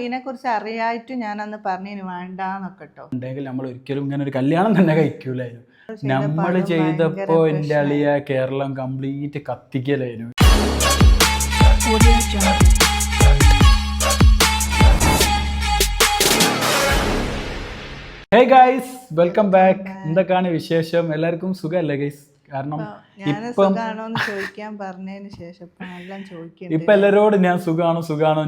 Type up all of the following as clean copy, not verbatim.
ഇതിനെക്കുറിച്ച് അറിയായിട്ട് ഞാനന്ന് പറഞ്ഞു വേണ്ടാന്നൊക്കെ കേട്ടോ. ഉണ്ടെങ്കിൽ നമ്മൾ ഒരിക്കലും ഇങ്ങനെ ഒരു കല്യാണം തന്നെ കഴിക്കൂലായിരുന്നു. നമ്മൾ ചെയ്തപ്പോ എന്റെ അളിയ കേരളം കംപ്ലീറ്റ് കത്തിക്കലായിരുന്നു. Hey guys, welcome back. എന്തൊക്കെയാണ് വിശേഷം? എല്ലാവർക്കും സുഖമല്ലേ ഗൈസ്? കാരണം ഇപ്പൊ എല്ലാരോടും ഞാൻ സുഖാണോ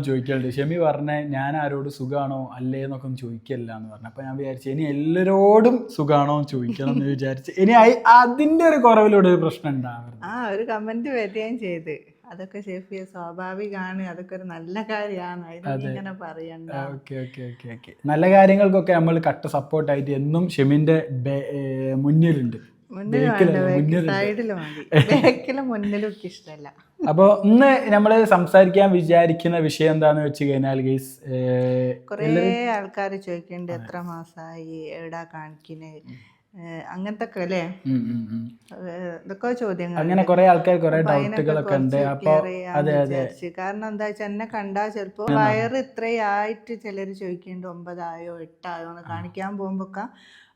ചോദിക്കലുണ്ട്. ഷെമി പറഞ്ഞ ഞാൻ ആരോട് സുഖാണോ അല്ലേ എന്നൊക്കെ ഒന്ന് ചോദിക്കല്ല എന്ന് പറഞ്ഞു. അപ്പൊ ഞാൻ വിചാരിച്ചു ഇനി എല്ലാരോടും സുഖാണോ ചോദിക്കണം എന്ന് വിചാരിച്ചു. ഇനി അതിന്റെ ഒരു കുറവിലൂടെ ഒരു പ്രശ്നം ഉണ്ടാവരുത്. ഒരു കമന്റ് വരികയും ചെയ്ത് അതൊക്കെ ഷെഫിയ സ്വാഭാവികമാണ്, അതൊക്കെ ഒരു നല്ല കാര്യമാണ്, ഇങ്ങനെ പറയണ്ട. നല്ല കാര്യങ്ങൾക്കൊക്കെ നമ്മൾ കട്ട സപ്പോർട്ടായിട്ട് എന്നും ഷെമിന്റെ മുന്നിലുണ്ട്. അപ്പൊ ഇന്ന് നമ്മള് സംസാരിക്കാൻ വിചാരിക്കുന്ന വിഷയം എന്താന്ന് വെച്ച് കഴിഞ്ഞാൽ ഗൈസ്, കൊറേ ആൾക്കാര് ചോദിക്കണ്ട് എത്ര മാസമായി, എവിടാ കാണിക്കുന്നത്, അങ്ങനത്തെ അല്ലേ ഇതൊക്കെ ചോദ്യങ്ങൾ. അങ്ങനെ കുറെ ആൾക്കാർ കുറെ ഡൗട്ടുകളൊക്കെ ഉണ്ട്. അപ്പൊ കാരണം എന്താ വെച്ചാൽ എന്നെ കണ്ടാ ചിലപ്പോ വയറ് ഇത്രയായിട്ട് ചിലര് ചോദിക്കുന്നുണ്ട് 9 ആയോ 8 ആയോ എന്ന് കാണിക്കാൻ പോകുമ്പോഴൊക്കെ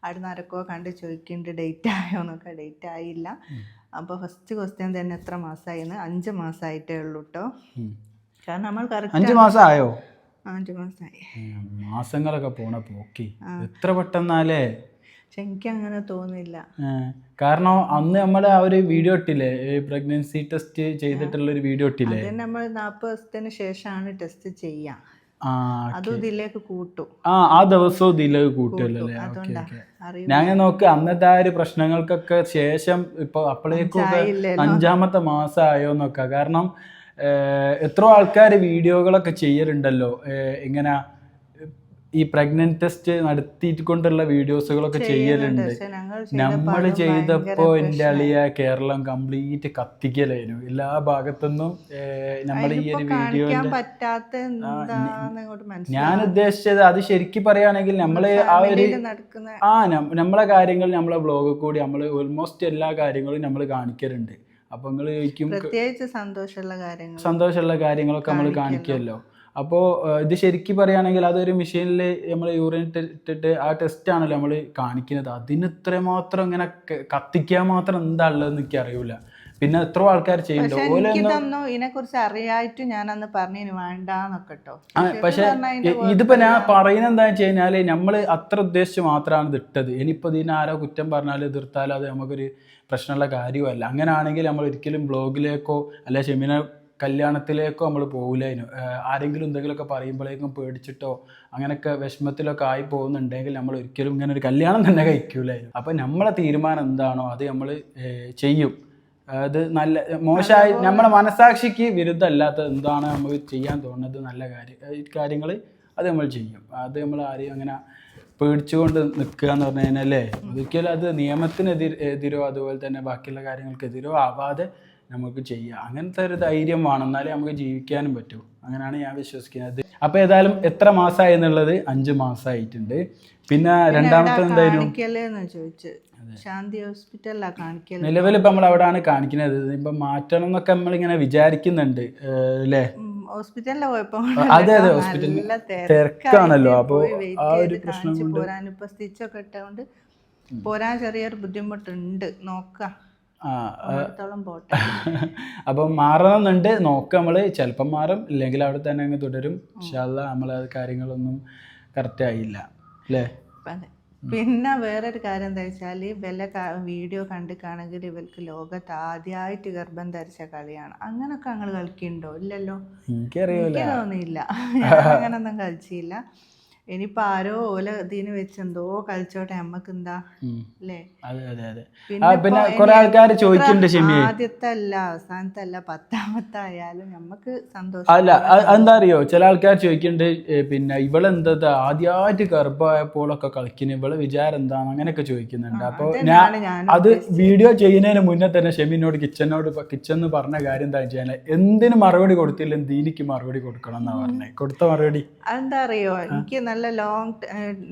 അവിടെ ആരൊക്കെ കണ്ട് ചോദിക്കുന്നുണ്ട് ഡേറ്റ് ആയോ എന്നൊക്കെ. ഡേറ്റ് ആയില്ല. അപ്പൊ ഫസ്റ്റ് ക്വസ്റ്റ്യൻ തന്നെ എത്ര മാസമായി? 5 മാസമായിട്ടേ ഉള്ളൂ കേട്ടോ. കാരണം നമ്മൾ കറക്റ്റ് 5 മാസം ആയോ? 5 മാസമായി. മാസങ്ങളൊക്കെ പോണ പോക്കി എത്ര പെട്ടെന്നാലേ. പക്ഷെ എനിക്ക് അങ്ങനെ തോന്നില്ല. കാരണം അന്ന് നമ്മള് ആ ഒരു വീഡിയോ ഇട്ടില്ലേ, പ്രഗ്നൻസി ടെസ്റ്റ് ചെയ്തിട്ടുള്ള ഒരു വീഡിയോ ഇട്ടില്ലേ, നമ്മൾ 40 ദിവസത്തിന് ശേഷമാണ് ടെസ്റ്റ് ചെയ്യാം. അതും ഇതിലേക്ക് കൂട്ടും. ആ ദിവസവും ഇതിലേക്ക് കൂട്ടുമല്ലോ. ഞാൻ നോക്ക് അന്നത്തെ ആ ഒരു പ്രശ്നങ്ങൾക്കൊക്കെ ശേഷം ഇപ്പൊ അപ്പോഴേക്കൊക്കെ 5ാമത്തെ മാസം ആയോന്നൊക്കെ. കാരണം എത്രയോ ആൾക്കാർ വീഡിയോകളൊക്കെ ചെയ്യലുണ്ടല്ലോ ഇങ്ങനെ ഈ പ്രഗ്നന്റ് ടെസ്റ്റ് നടത്തിക്കൊണ്ടുള്ള വീഡിയോസുകളൊക്കെ ചെയ്യലുണ്ട്. നമ്മൾ ചെയ്തപ്പോ എന്റെ അളിയ കേരളം കംപ്ലീറ്റ് കത്തിക്കലായിരുന്നു എല്ലാ ഭാഗത്തുനിന്നും. നമ്മൾ ഈ ഒരു വീഡിയോ ഞാൻ ഉദ്ദേശിച്ചത് അത് ശരിക്കും പറയുകയാണെങ്കിൽ നമ്മള് ആ ഒരു നമ്മളെ കാര്യങ്ങൾ നമ്മളെ ബ്ലോഗിൽ കൂടി നമ്മൾ ഓൾമോസ്റ്റ് എല്ലാ കാര്യങ്ങളും നമ്മൾ കാണിക്കലുണ്ട്. അപ്പൊ നിങ്ങൾ ചോദിക്കും സന്തോഷമുള്ള കാര്യങ്ങളൊക്കെ നമ്മൾ കാണിക്കുമല്ലോ. അപ്പോൾ ഇത് ശരിക്കും പറയുകയാണെങ്കിൽ അതൊരു മെഷീനിൽ നമ്മൾ യൂറിൻ ഇട്ടിട്ട് ആ ടെസ്റ്റ് ആണല്ലോ നമ്മൾ കാണിക്കുന്നത്. അതിന് ഇത്രമാത്രം ഇങ്ങനെ കത്തിക്കാൻ മാത്രം എന്താ ഉള്ളതെന്ന് എനിക്ക് അറിയൂല. പിന്നെ എത്ര ആൾക്കാർ ചെയ്യുന്നുണ്ടോ ഇതിനെക്കുറിച്ച് അറിയായിട്ട് ഞാനന്ന് പറഞ്ഞു വേണ്ടാന്നൊക്കെ കേട്ടോ. പക്ഷെ ഇതിപ്പോ ഞാൻ പറയുന്നത് എന്താ വെച്ച് കഴിഞ്ഞാല് നമ്മള് അത്ര ഉദ്ദേശിച്ച് മാത്രമാണ് ഇത് ഇട്ടത്. ഇനിയിപ്പോ ഇതിന് ആരോ കുറ്റം പറഞ്ഞാലും എതിർത്താലും അത് നമുക്കൊരു പ്രശ്നമുള്ള കാര്യമല്ല. അങ്ങനെ ആണെങ്കിൽ നമ്മൾ ഒരിക്കലും ബ്ലോഗിലേക്കോ അല്ലെ ഷെമിന കല്യാണത്തിലേക്കോ നമ്മൾ പോകില്ലായിരുന്നു. ആരെങ്കിലും എന്തെങ്കിലുമൊക്കെ പറയുമ്പോഴേക്കും പേടിച്ചിട്ടോ അങ്ങനെയൊക്കെ വിഷമത്തിലൊക്കെ ആയി പോകുന്നുണ്ടെങ്കിൽ നമ്മൾ ഒരിക്കലും ഇങ്ങനെ ഒരു കല്യാണം തന്നെ കഴിക്കൂലായിരുന്നു. അപ്പം നമ്മളെ തീരുമാനം എന്താണോ അത് നമ്മൾ ചെയ്യും. അത് നല്ല മോശമായി നമ്മളെ മനസാക്ഷിക്ക് വിരുദ്ധമല്ലാത്ത എന്താണ് നമുക്ക് ചെയ്യാൻ തോന്നുന്നത് നല്ല കാര്യങ്ങൾ അത് നമ്മൾ ചെയ്യും. അത് നമ്മൾ ആരെയും അങ്ങനെ പേടിച്ചുകൊണ്ട് നിൽക്കുക എന്ന് പറഞ്ഞു കഴിഞ്ഞാലേ ഒരിക്കലും അത് നിയമത്തിനെതിരോ അതുപോലെ തന്നെ ബാക്കിയുള്ള കാര്യങ്ങൾക്കെതിരോ ആവാതെ നമുക്ക് ചെയ്യാം. അങ്ങനത്തെ ഒരു ധൈര്യം വേണം, എന്നാലേ നമുക്ക് ജീവിക്കാനും പറ്റൂ. അങ്ങനെയാണ് ഞാൻ വിശ്വസിക്കുന്നത്. അപ്പൊ ഏതായാലും എത്ര മാസമായി എന്നുള്ളത് 5 മാസമായിട്ടുണ്ട്. പിന്നെ രണ്ടാമത്തെ എന്തായിരുന്നു നിലവിൽ ഇപ്പൊ നമ്മൾ അവിടെയാണ് കാണിക്കുന്നത്. ഇപ്പൊ മാറ്റണം എന്നൊക്കെ നമ്മളിങ്ങനെ വിചാരിക്കുന്നുണ്ട് അല്ലേ? ഹോസ്പിറ്റലിലെ അതെ ഹോസ്പിറ്റലിൽ തിരക്കാണല്ലോ. അപ്പൊ ആ ഒരു പ്രശ്നം സ്റ്റിച്ചൊക്കെ ഇട്ടുകൊണ്ട് പോരാൻ ചെറിയൊരു ബുദ്ധിമുട്ടുണ്ട്. നോക്കാം. അപ്പം മാറണമെന്നുണ്ട്. നോക്കാം നമ്മള്. ചിലപ്പം മാറും, ഇല്ലെങ്കിൽ അവിടെ തന്നെ അങ്ങ് തുടരും. പക്ഷെ അല്ല നമ്മളെ കാര്യങ്ങളൊന്നും കറക്റ്റ് ആയില്ല അല്ലേ? പിന്നെ വേറൊരു കാര്യം എന്താ വെച്ചാല് വല്ല വീഡിയോ കണ്ടിക്കാണെങ്കിൽ ഇവർക്ക് ലോകത്ത് ആദ്യമായിട്ട് ഗർഭം ധരിച്ച കളിയാണ്. അങ്ങനൊക്കെ ഞങ്ങൾ കളിക്കുന്നുണ്ടോ? ഇല്ലല്ലോ, എനിക്കറിയില്ല, തോന്നിയില്ല. അങ്ങനൊന്നും കളിച്ചില്ല. ഇനിയിപ്പോ ആരോ ഓല ഇതിന് വെച്ച് എന്തോ കളിച്ചോട്ടെ, നമ്മക്ക് എന്താ അല്ലേ? പിന്നെ കുറെ ആൾക്കാർ ചോദിക്കുന്നുണ്ട് ആദ്യത്തെ അല്ല അവസാനത്തെ അല്ല 10ാമത്തെ ആയാലും നമ്മക്ക് സന്തോഷം. അല്ല എന്താ അറിയോ, ചില ആൾക്കാർ ചോദിക്കുന്നുണ്ട് പിന്നെ ഇവളെന്താ ആദ്യമായിട്ട് ഗർഭമായപ്പോഴൊക്കെ കളിക്കുന്നു, ഇവളെ വിചാരം എന്താണ് അങ്ങനെയൊക്കെ ചോദിക്കുന്നുണ്ട്. അപ്പൊ ഞാൻ അത് വീഡിയോ ചെയ്യുന്നതിന് മുന്നേ തന്നെ ഷെമിനോട് കിച്ചന്ന് പറഞ്ഞ കാര്യം എന്താ വെച്ചാൽ എന്തിനു മറുപടി കൊടുത്തില്ല ദീനിക്ക് മറുപടി കൊടുക്കണം എന്നാ പറഞ്ഞത്. കൊടുത്ത മറുപടി എന്താ അറിയോ, എനിക്ക് നല്ല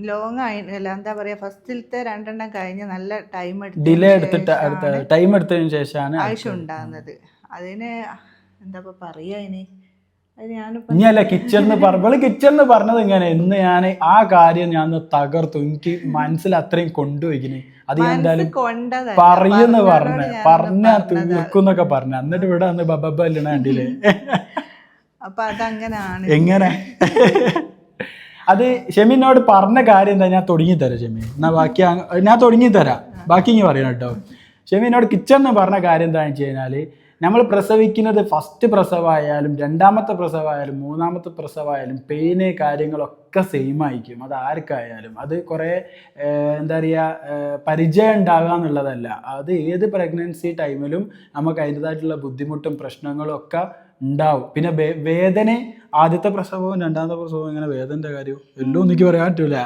ലോങ് ആയില്ല. എന്താ പറയാ, ഫസ്റ്റിലത്തെ 2 കഴിഞ്ഞ് നല്ല ഡിലേ ടൈം എടുത്തതിന് ശേഷമാണ് ആവശ്യം ഉണ്ടാകുന്നത്. അതിന് എന്താ പറയാ, ഇനി അത് ഞാനിപ്പോ ഇനിയല്ല കിച്ചൺ പറഞ്ഞത് ഇങ്ങനെ ഇന്ന് ഞാൻ ആ കാര്യം ഞാൻ തകർത്തു. എനിക്ക് മനസ്സിൽ അത്രയും കൊണ്ടുപോയിക്കിന്. അത് ഞാൻ എന്തായാലും പറയുന്ന പറഞ്ഞ തീർക്കുന്നൊക്കെ പറഞ്ഞു. എന്നിട്ട് ഇവിടെ വന്ന് ബബല്ല കണ്ടില്ലേ. അപ്പൊ അതങ്ങനാണ്. എങ്ങനെ അത് ഷെമിനോട് പറഞ്ഞ കാര്യം എന്താ, ഞാൻ തുടങ്ങി തരാം ഷെമി. എന്നാ ബാക്കി ഞാൻ തുടങ്ങി തരാം, ബാക്കി ഇങ്ങനെ പറയണം കേട്ടോ. ഷെമിനോട് കിച്ചൺ പറഞ്ഞ കാര്യം എന്താണെന്ന് വെച്ച് കഴിഞ്ഞാൽ, നമ്മൾ പ്രസവിക്കുന്നത് ഫസ്റ്റ് പ്രസവമായാലും രണ്ടാമത്തെ പ്രസവമായാലും മൂന്നാമത്തെ പ്രസവമായാലും പെയിന് കാര്യങ്ങളൊക്കെ സെയിം ആയിരിക്കും. അത് ആർക്കായാലും അത് കുറേ എന്താ പറയുക പരിചയം ഉണ്ടാകുക എന്നുള്ളതല്ല. അത് ഏത് പ്രഗ്നൻസി ടൈമിലും നമുക്ക് അതിൻ്റെതായിട്ടുള്ള ബുദ്ധിമുട്ടും പ്രശ്നങ്ങളും ഒക്കെ ഉണ്ടാവും. പിന്നെ വേദന ആദ്യത്തെ പ്രസവവും രണ്ടാമത്തെ പ്രസവവും ഇങ്ങനെ വേദനയുടെ കാര്യം എല്ലാം എനിക്ക് പറയാൻ പറ്റൂല.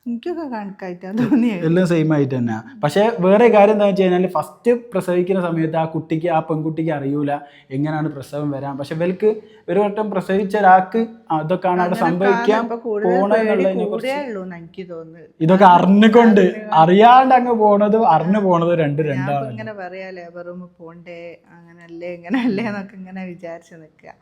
എനിക്കൊക്കെ കണക്കായിട്ടാ തോന്നിയത്. എല്ലാം സെയിം ആയിട്ട് തന്നെ. പക്ഷേ വേറെ കാര്യം എന്താ വെച്ച് കഴിഞ്ഞാൽ, ഫസ്റ്റ് പ്രസവിക്കുന്ന സമയത്ത് ആ പെൺകുട്ടിക്ക് അറിയൂല എങ്ങനെയാണ് പ്രസവം വരാൻ. പക്ഷെ ഇവർക്ക് ഒരു വട്ടം പ്രസവിച്ച ഒരാൾക്ക് അതൊക്കെയാണ് അവിടെ സംഭവിക്കാൻ പോണെന്നുള്ളതിനെ കുറിച്ച് ഇതൊക്കെ അറിഞ്ഞുകൊണ്ട് അറിയാണ്ട് അങ്ങ് പോണത് അറിഞ്ഞു പോണത് രണ്ടാണ്. ഇങ്ങനെ പറയാ ലേബർ റൂമിൽ പോണ്ടേ, അങ്ങനല്ലേ ഇങ്ങനല്ലേ എന്നൊക്കെ ഇങ്ങനെ വിചാരിച്ച് നിൽക്കുക.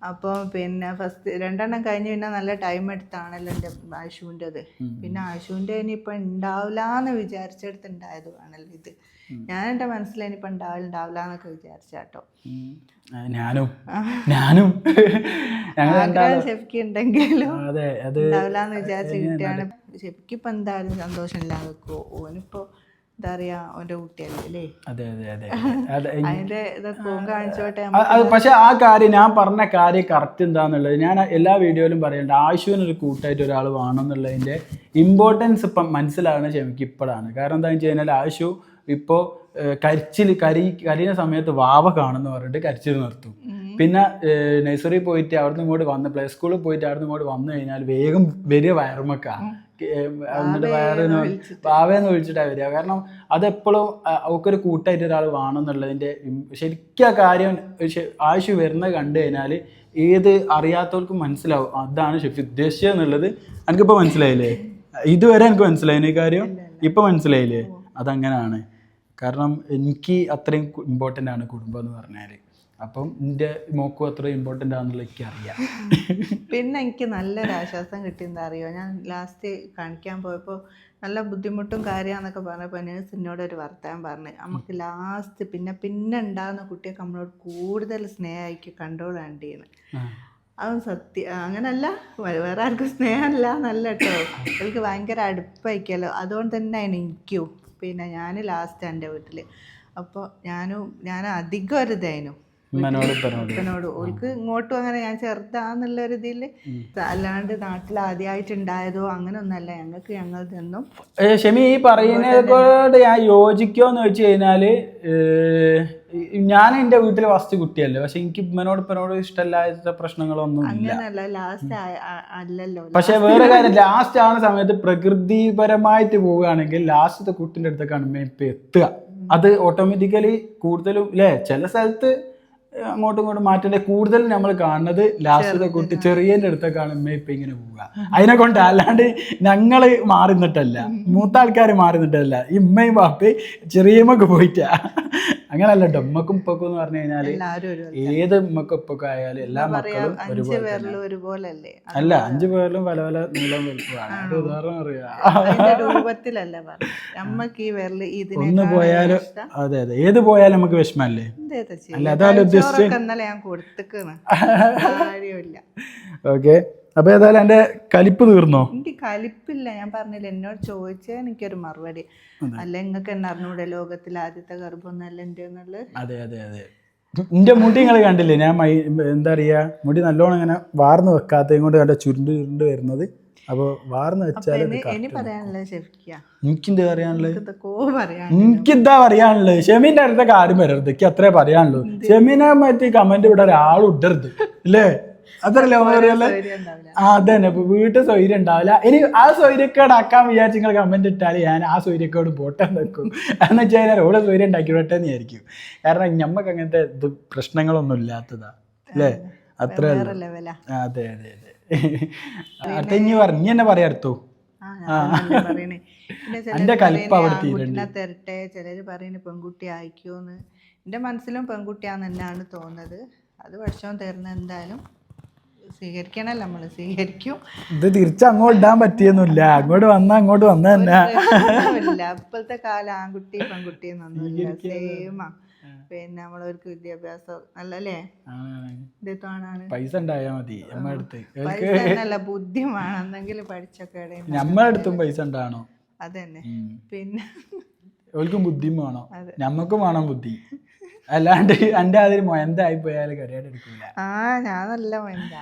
അപ്പോൾ പിന്നെ ഫസ്റ്റ് 2 എണ്ണം കഴിഞ്ഞ് പിന്നെ നല്ല ടൈം എടുത്താണല്ലോ എൻ്റെ ആശുവിൻ്റെത്. പിന്നെ ആശുവിൻ്റെ ഇനിയിപ്പോൾ ഉണ്ടാവില്ല എന്ന് വിചാരിച്ചെടുത്ത് ഉണ്ടായതുമാണല്ലോ ഇത്. ഞാൻ എൻ്റെ മനസ്സിൽ ഇനിയിപ്പോൾ ഉണ്ടാവില്ല എന്നൊക്കെ വിചാരിച്ചാട്ടോ. ഞാനും ഷെഫിക്ക് ഉണ്ടെങ്കിലും ഉണ്ടാവില്ല എന്ന് വിചാരിച്ച് കിട്ടിയാണ്. ഷെഫിക്ക് ഇപ്പം എന്തായാലും സന്തോഷമില്ലാതെ നിൽക്കുമോ? ഓനിപ്പോൾ എന്താ പറയാ, ഓൻ്റെ കുട്ടിയല്ലേ. അതിന്റെ ഇതൊക്കെ കാണിച്ചോട്ടെ. പക്ഷെ ആ കാര്യം ഞാൻ പറഞ്ഞ കാര്യം കറക്റ്റ് എന്താന്നുള്ളത് ഞാൻ എല്ലാ വീഡിയോയിലും പറയുന്നുണ്ട്. ആശുവിനൊരു കൂട്ടായിട്ട് ഒരാൾ വേണമെന്നുള്ളതിൻ്റെ ഇമ്പോർട്ടൻസ് ഇപ്പം മനസ്സിലാകുന്ന ക്ഷമിക്ക് ഇപ്പോഴാണ്. കാരണം എന്താണെന്ന് വെച്ച് കഴിഞ്ഞാൽ ആശു ഇപ്പോൾ കരിയുന്ന സമയത്ത് വാവ കാണുമെന്ന് പറഞ്ഞിട്ട് കരച്ചിൽ നിർത്തും. പിന്നെ നഴ്സറി പോയിട്ട് അവിടുന്ന് ഇങ്ങോട്ട് വന്ന് പ്ലേ സ്കൂളിൽ പോയിട്ട് അവിടുന്ന് ഇങ്ങോട്ട് വന്നു കഴിഞ്ഞാൽ വേഗം വരിക വയറുമൊക്കെ എന്നിട്ട് വാവേന്ന് വിളിച്ചിട്ടാണ് വരിക. കാരണം അതെപ്പോഴും അവൾക്കൊരു കൂട്ടായിട്ട് ഒരാൾ വേണമെന്നുള്ളതിൻ്റെ ശരിക്കും ആ കാര്യം ആശു വരുന്നത് കണ്ടു കഴിഞ്ഞാൽ ഏത് അറിയാത്തവർക്കും മനസ്സിലാവും അതാണ് ഷെഫി ഉദ്ദേശിച്ചത് എന്നുള്ളത്. എനിക്കിപ്പോൾ മനസ്സിലായില്ലേ? ഇതുവരെ എനിക്ക് മനസ്സിലായിന് ഈ കാര്യം, ഇപ്പം മനസ്സിലായില്ലേ? അതങ്ങനെയാണ്. കാരണം എനിക്ക് അത്രയും ഇമ്പോർട്ടൻ്റ് ആണ് കുടുംബം എന്ന് പറഞ്ഞാൽ. അപ്പം എൻ്റെ മോക്കും അത്ര ഇമ്പോർട്ടൻ്റ് ആണെന്നുള്ള എനിക്ക് അറിയാം. പിന്നെ എനിക്ക് നല്ലൊരു ആശ്വാസം കിട്ടിയെന്താ അറിയോ, ഞാൻ ലാസ്റ്റ് കാണിക്കാൻ പോയപ്പോൾ നല്ല ബുദ്ധിമുട്ടും കാര്യമാണെന്നൊക്കെ പറഞ്ഞപ്പോൾ നേഴ്സ് എന്നോട് ഒരു വർത്തമാനം പറഞ്ഞ്, നമുക്ക് ലാസ്റ്റ് പിന്നെ ഉണ്ടാകുന്ന കുട്ടിയൊക്കെ നമ്മളോട് കൂടുതൽ സ്നേഹമായിരിക്കും കൺട്രോൾ വേണ്ടിയെന്ന്. അത് സത്യം അങ്ങനല്ല, വേറെ ആർക്കും സ്നേഹമല്ല എന്നല്ല കേട്ടോ, അവർക്ക് ഭയങ്കര അടുപ്പായിരിക്കുമല്ലോ. അതുകൊണ്ട് തന്നെയാണ് എനിക്കും. പിന്നെ ഞാൻ ലാസ്റ്റ് എൻ്റെ വീട്ടിൽ അപ്പോൾ ഞാൻ അധികം ഒരു ഇതായിരുന്നു ഉപ്പനോട്. ഓൾക്ക് ഇങ്ങോട്ടും അങ്ങനെ ഞാൻ ചെറുതാന്നുള്ള ഒരു ഇതിൽ, അല്ലാണ്ട് നാട്ടിൽ ആദ്യമായിട്ടുണ്ടായതോ അങ്ങനെ ഒന്നല്ല. ഞങ്ങൾക്ക് നിന്നും ഷെമി ഈ പറയുന്നതോട് ഞാൻ യോജിക്കുമോന്ന് വെച്ച് കഴിഞ്ഞാൽ, ഞാൻ എൻ്റെ വീട്ടിൽ ഫസ്റ്റ് കുട്ടിയല്ലേ. പക്ഷെ എനിക്ക് ഇപ്പനോട് ഇഷ്ടമല്ലാത്ത പ്രശ്നങ്ങളൊന്നും അങ്ങനല്ല. ലാസ്റ്റ് അല്ലല്ലോ. പക്ഷെ വേറെ കാര്യം, ലാസ്റ്റ് ആവുന്ന സമയത്ത് പ്രകൃതിപരമായിട്ട് പോവുകയാണെങ്കിൽ ലാസ്റ്റത്തെ കുട്ടിൻ്റെ അടുത്തേക്കാണ് ഇപ്പം എത്തുക. അത് ഓട്ടോമാറ്റിക്കലി കൂടുതലും അല്ലേ, ചില സ്ഥലത്ത് അങ്ങോട്ടും ഇങ്ങോട്ടും മാറ്റേണ്ട കൂടുതൽ നമ്മൾ കാണുന്നത് ലാസ്റ്റത്തെ കുട്ടി ചെറിയൻ്റെ അടുത്തേക്കാണ് ഇപ്പം ഇങ്ങനെ പോവുക. അതിനെ കൊണ്ട് അല്ലാണ്ട് ഞങ്ങൾ മാറി നിന്നിട്ടല്ല, മൂത്ത ആൾക്കാർ മാറി നിന്നിട്ടല്ല, ഇമ്മയും ബാപ്പയും ചെറിയമ്മക്ക് പോയിട്ടാ. അങ്ങനല്ല കേട്ടോ. ഉമ്മക്കും ഉപ്പക്കും എന്ന് പറഞ്ഞു കഴിഞ്ഞാൽ ഏത് ഉമ്മക്കും ഉപ്പൊക്കെ ആയാലും എല്ലാ മക്കളും ഒരുപോലെ അല്ല. 5 പേരിലും പല പല നീളം വലുപ്പമാണ്. ഉദാഹരണം ഒന്ന് പോയാലും അതെ ഏത് പോയാലും നമുക്ക് വിഷമല്ലേ. അല്ല അതാണ് ഉദ്ദേശിച്ചത്. ഓക്കെ. അപ്പൊ ഏതായാലും എന്റെ കലിപ്പ് തീർന്നോ? എനിക്ക് കലിപ്പില്ല. ഞാൻ പറഞ്ഞില്ല, എന്നോട് ചോദിച്ചാൽ എനിക്കൊരു മറുപടി. അല്ല നിങ്ങൾക്ക് എന്നെ അറിഞ്ഞൂടെ ലോകത്തിലെ ആദ്യത്തെ ഗർഭമൊന്നല്ല എൻ്റെ എന്നുള്ളത്. അതെ എന്റെ മുടി നിങ്ങൾ കണ്ടില്ലേ? ഞാൻ എന്താ പറയാ, മുടി നല്ലോണം ഇങ്ങനെ വാർന്ന് വെക്കാത്തതും കൊണ്ട് കണ്ട ചുരുണ്ട് വരുന്നത്. അപ്പോൾ വാർന്ന് വെച്ചാൽ എനിക്കെന്താ പറയാനുള്ളത്? ഷെമീൻ്റെ അടുത്തൊക്കെ ആരും വരരുത്, എനിക്ക് അത്രേ പറയാനുള്ളൂ. ഷെമീനെ പറ്റി കമന്റ് ഇവിടെ ഒരാളും ഇടരുത് ഇല്ലേ? അതല്ലേ പറയാല്ലേ? അതന്നെ. ഇപ്പൊ വീട്ടിൽ സൗകര്യം ഉണ്ടാവില്ല. ഇനി ആ സൗകര്യക്കേട് ആക്കാൻ വിചാരിച്ച് നിങ്ങൾ കമന്റ് ഇട്ടാൽ ഞാൻ ആ സൗകര്യക്കേട് പോട്ടെ വെക്കും. എന്ന് വെച്ച് കഴിഞ്ഞാൽ ഓരോ സൗകര്യം ഉണ്ടാക്കി വിട്ടെ എന്ന് വിചാരിക്കും. കാരണം ഞമ്മക്ക് അങ്ങനത്തെ ഇത് പ്രശ്നങ്ങളൊന്നും ഇല്ലാത്തതാ അല്ലേ? അത്ര അതെ അതെഞ്ഞ് പറഞ്ഞു എന്നെ പറയാത്തോ എന്റെ കലിപ്പ് അവിടെ തരട്ടെ. ചിലര് പറയുന്നത് പെൺകുട്ടി ആയിക്കോന്ന്. എന്റെ മനസ്സിലും പെൺകുട്ടിയാന്ന് തന്നെയാണ് തോന്നുന്നത്. അത് വർഷം തരുന്ന എന്തായാലും സ്വീകരിക്കണല്ലോ നമ്മള്, സ്വീകരിക്കും. ഇത് തിരിച്ച് അങ്ങോട്ട് ഇടാൻ പറ്റിയൊന്നുമില്ല, അങ്ങോട്ട് വന്ന തന്നെ ഇല്ല. ഇപ്പോഴത്തെ കാലം ആൺകുട്ടി പെൺകുട്ടി എന്നൊന്നുമില്ല, സെയിമാ. പിന്നെ നമ്മളവർക്ക് വിദ്യാഭ്യാസം നല്ലല്ലേ, ഇതാണ് പൈസ ഉണ്ടായാ മതി. നല്ല ബുദ്ധി വേണം, എന്തെങ്കിലും പഠിച്ചൊക്കെ നമ്മളടുത്തും പൈസ ഉണ്ടാണോ? അതന്നെ. പിന്നെ ഓൽക്കും ബുദ്ധിയും വേണം, ഞമ്മക്കും വേണം ബുദ്ധി. അല്ലാണ്ട് എന്റെ അതിൽ മൊയന്തായി പോയാലും കരയാട് എടുക്കൂല. ഞാൻ നല്ല മൊയന്ത,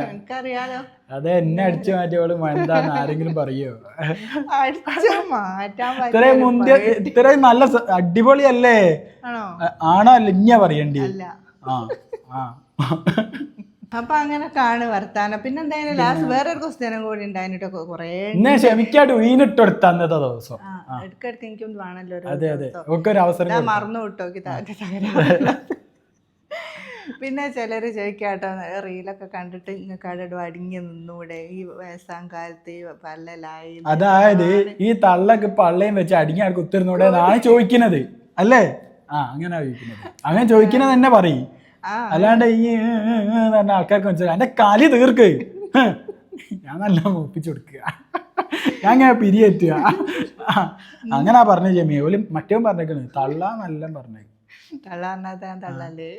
എനിക്കറിയാലോ. അതെ, എന്നെ അടിച്ചു മാറ്റിയോള് മൊയന്താന്ന് ആരെങ്കിലും പറയോ? ഇത്രയും നല്ല അടിപൊളിയല്ലേ? ആണോ അല്ല ഇഞ്ഞ പറയണ്ടി? അപ്പൊ അങ്ങനെ കാണു വർത്താനം. പിന്നെ എന്തായാലും ലാസ്റ്റ് വേറൊരു ക്വസ്റ്റ്യനും കൂടി ഉണ്ടായിട്ട് കൊറേ ക്ഷമിക്കാട്ട് വീണിട്ടെടുത്ത അന്നത്തെ ദിവസം എടുക്കെടുത്ത് എനിക്കും വേണല്ലോ. അതെ അതെ, ഒക്കെ ഒരു അവസരം മറന്നു വിട്ടോക്കി താഴെ. പിന്നെ ചിലര് ചോദിക്കാട്ടോ, റീലൊക്കെ കണ്ടിട്ട് ഇങ്ങക്ക് അവിടെ അടിങ്ങി നിന്നൂടെ ഈ വയസ്സാം കാലത്ത് ഈ പല്ലലായി? അതായത് ഈ തള്ളക്ക് പള്ളയും വെച്ച് അടിങ്ങി ആൾക്ക് കുത്തിരുന്നൂടെ എന്നാണ് ചോദിക്കുന്നത് അല്ലേ? അങ്ങനെ ചോദിക്കുന്നത്, അങ്ങനെ ചോദിക്കുന്നത് തന്നെ പറയും. അല്ലാണ്ട് ഈ പറഞ്ഞ ആൾക്കാർക്ക് മനസ്സിലായി എന്റെ കലി തീർക്ക്, ഞാൻ നല്ല ഒപ്പിച്ചു കൊടുക്കുക, ഞാൻ അങ്ങനെ പിരിയേറ്റുക, അങ്ങനെ പറഞ്ഞ ജമി. ഓല് മറ്റേ പറഞ്ഞേക്കണ് തള്ള നല്ല പറഞ്ഞേ. തള്ള പറഞ്ഞാൽ തള്ളല്ലേ,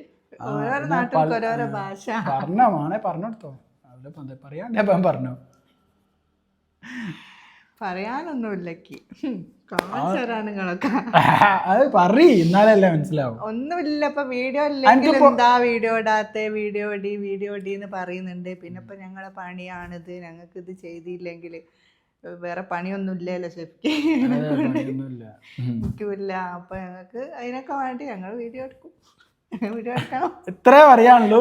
ഓരോരോ നാട്ടിൽ ഓരോരോ ഭാഷ. പറഞ്ഞേ പറഞ്ഞെടുത്തോ, അവിടെ പറയാണ്ടേ പറഞ്ഞോ. പറയാനൊന്നുമില്ലക്ക് അത് പറയ്, എന്നാലല്ലേ മനസ്സിലാവും. ഒന്നുമില്ല, ഇപ്പൊ വീഡിയോ ഇല്ലെങ്കിൽ എന്താ വീഡിയോ ഇടാത്ത, വീഡിയോ ഇടി എന്ന് പറയുന്നുണ്ട്. പിന്നെ ഇപ്പൊ ഞങ്ങളെ പണിയാണിത്, ഞങ്ങൾക്ക് ഇത് ചെയ്തില്ലെങ്കിൽ വേറെ പണിയൊന്നും ഇല്ലല്ലോ ഷെഫിക്കില്ല. അപ്പൊ ഞങ്ങൾക്ക് അതിനൊക്കെ വേണ്ടി ഞങ്ങൾ വീഡിയോ എടുക്കും, വീഡിയോ എടുക്കണം. ഇത്രേ പറയാനുള്ളൂ,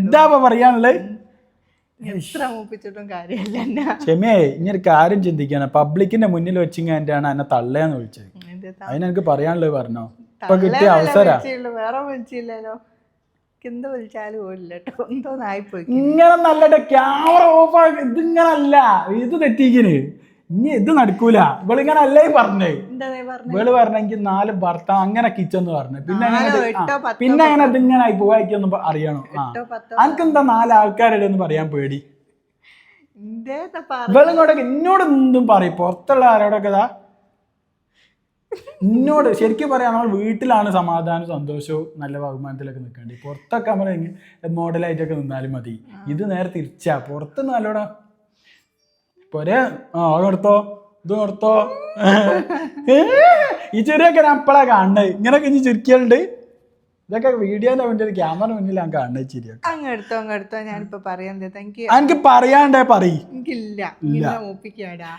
എന്താ പറയാനുള്ളത്? എത്ര മൂപ്പിച്ചിട്ടും കാര്യമില്ല. ക്ഷമേ, ഇങ്ങനൊരു കാര്യം ചിന്തിക്കാണ്, പബ്ലിക്കിന്റെ മുന്നിൽ വെച്ചിങ്ങാണ്ടാണ് എന്നെ തള്ളയെന്ന് വിളിച്ചത്. അതിനെനിക്ക് പറയാനുള്ളത് പറഞ്ഞോ, ഇപ്പൊ കിട്ടിയ അവസരം. വേറെ വിളിച്ചില്ലല്ലോ, എന്ത് വിളിച്ചാലും പോലില്ല കേട്ടോ, എന്തോന്നായിപ്പോയി. ഇങ്ങനെ നല്ല ക്യാമറ ഓഫ് ആക്കി, ഇതിങ്ങനല്ല, ഇത് തെറ്റിക്കിന്, ഇനി ഇത് നടക്കൂല. ഇവളിങ്ങനെ അല്ലേ പറഞ്ഞേ, ഇവള് പറഞ്ഞെങ്കിൽ 4 ഭർത്താവ് അങ്ങനെ കിച്ചന്ന് പറഞ്ഞു. പിന്നെ അങ്ങനെ ഇതിങ്ങനെ ആയി പോവായിക്കൊന്നും അറിയണോ? അനക്കെന്താ 4 ആൾക്കാരുടെ ഒന്ന് പറയാൻ പേടി? ഇവളിങ്ങോട്ടൊക്കെ എന്നോട് എന്തും പറയും, പുറത്തുള്ള ആരോടൊക്കെ എന്നോട് ശരിക്കും പറയാം, നമ്മൾ വീട്ടിലാണ് സമാധാനം സന്തോഷവും നല്ല ബഹുമാനത്തിലൊക്കെ നിൽക്കേണ്ടി. പുറത്തൊക്കെ നമ്മൾ മോഡലായിട്ടൊക്കെ നിന്നാലും മതി. ഇത് നേരെ തിരിച്ചാ, പുറത്ത് നല്ലോടാ പോരെ. നിർത്തോ, ഇത് നിർത്തോ. ഈ ചെറിയൊക്കെ ഞാൻ എപ്പോഴാ കാണുന്നത്, ഇങ്ങനൊക്കെ ഇനി ചുരുക്കിയുണ്ട്. ഇതൊക്കെ വീഡിയോന്റെ മുന്നിൽ ക്യാമറ മുന്നിൽ ഞാൻ കാണുന്നത് ചിരിയൊക്കെ. അങ്ങെടുത്തോ ഞാനിപ്പോ പറയാൻ എനിക്ക് പറയാണ്ടേ പറയും. എനിക്കില്ല മൂപ്പിക്കാടാ,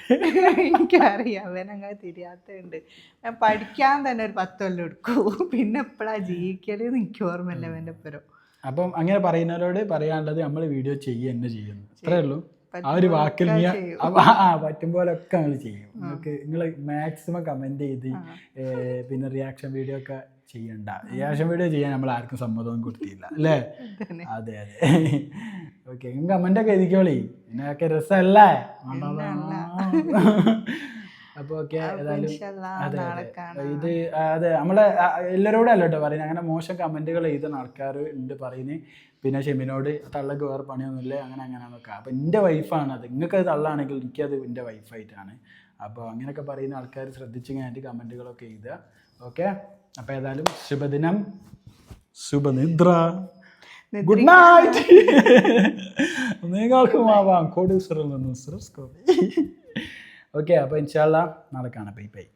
എനിക്കറിയാം അവനങ്ങനെ തിരിയാത്തുണ്ട്. ഞാൻ പഠിക്കാൻ തന്നെ ഒരു 10 കൊല്ലം എടുക്കൂ, പിന്നെ എപ്പോഴാ ജീവിക്കല് എനിക്ക് ഓർമ്മയില്ല അവൻ്റെ ഒപ്പരം. അപ്പം അങ്ങനെ പറയുന്നവരോട് പറയാനുള്ളത്, നമ്മൾ വീഡിയോ ചെയ്യുക തന്നെ ചെയ്യുന്നു, അത്രേ ഉള്ളൂ. ആ ഒരു വാക്കിൽ നീ പറ്റും പോലൊക്കെ ഞങ്ങൾ ചെയ്യും. നിങ്ങൾക്ക് നിങ്ങൾ മാക്സിമം കമന്റ് ചെയ്ത് പിന്നെ റിയാക്ഷൻ വീഡിയോ ഒക്കെ ചെയ്യണ്ട. റിയാക്ഷൻ വീഡിയോ ചെയ്യാൻ നമ്മൾ ആർക്കും സമ്മതമൊന്നും കൊടുത്തില്ല അല്ലേ? അതെ അതെ, ഓക്കെ. കമന്റ് ഒക്കെ എഴുതിക്കോളി, ഇതിനൊക്കെ രസമല്ലേ? അപ്പൊ ഓക്കെ, ഏതായാലും അതെ ഇത് അതെ നമ്മളെ എല്ലാവരോടും അല്ല കേട്ടോ പറയുന്നത്, അങ്ങനെ മോശം കമന്റുകൾ എഴുതുന്ന ആൾക്കാർ ഉണ്ട് പറയുന്നത്. പിന്നെ ഷെമിനോട് തള്ളക്ക് വേറെ പണിയൊന്നുമില്ല അങ്ങനെ അങ്ങനെയാന്നൊക്കെ. അപ്പം എൻ്റെ വൈഫാണ് അത്, നിങ്ങൾക്കത് തള്ളാണെങ്കിൽ എനിക്കത് എൻ്റെ വൈഫായിട്ടാണ്. അപ്പോൾ അങ്ങനെയൊക്കെ പറയുന്ന ആൾക്കാർ ശ്രദ്ധിച്ച് കഴിഞ്ഞിട്ട് കമൻറ്റുകളൊക്കെ എഴുതുക. ഓക്കെ, അപ്പോൾ ഏതായാലും ശുഭദിനം, ശുഭനിദ്ര, ഗുഡ് നൈറ്റ്. നിങ്ങൾക്കും ആവാം കോടീശ്വറിൽ നിന്നും. ഓക്കെ, അപ്പോൾ ഇൻഷാ അല്ലാഹ് നാളെ കാണാം. Bye bye.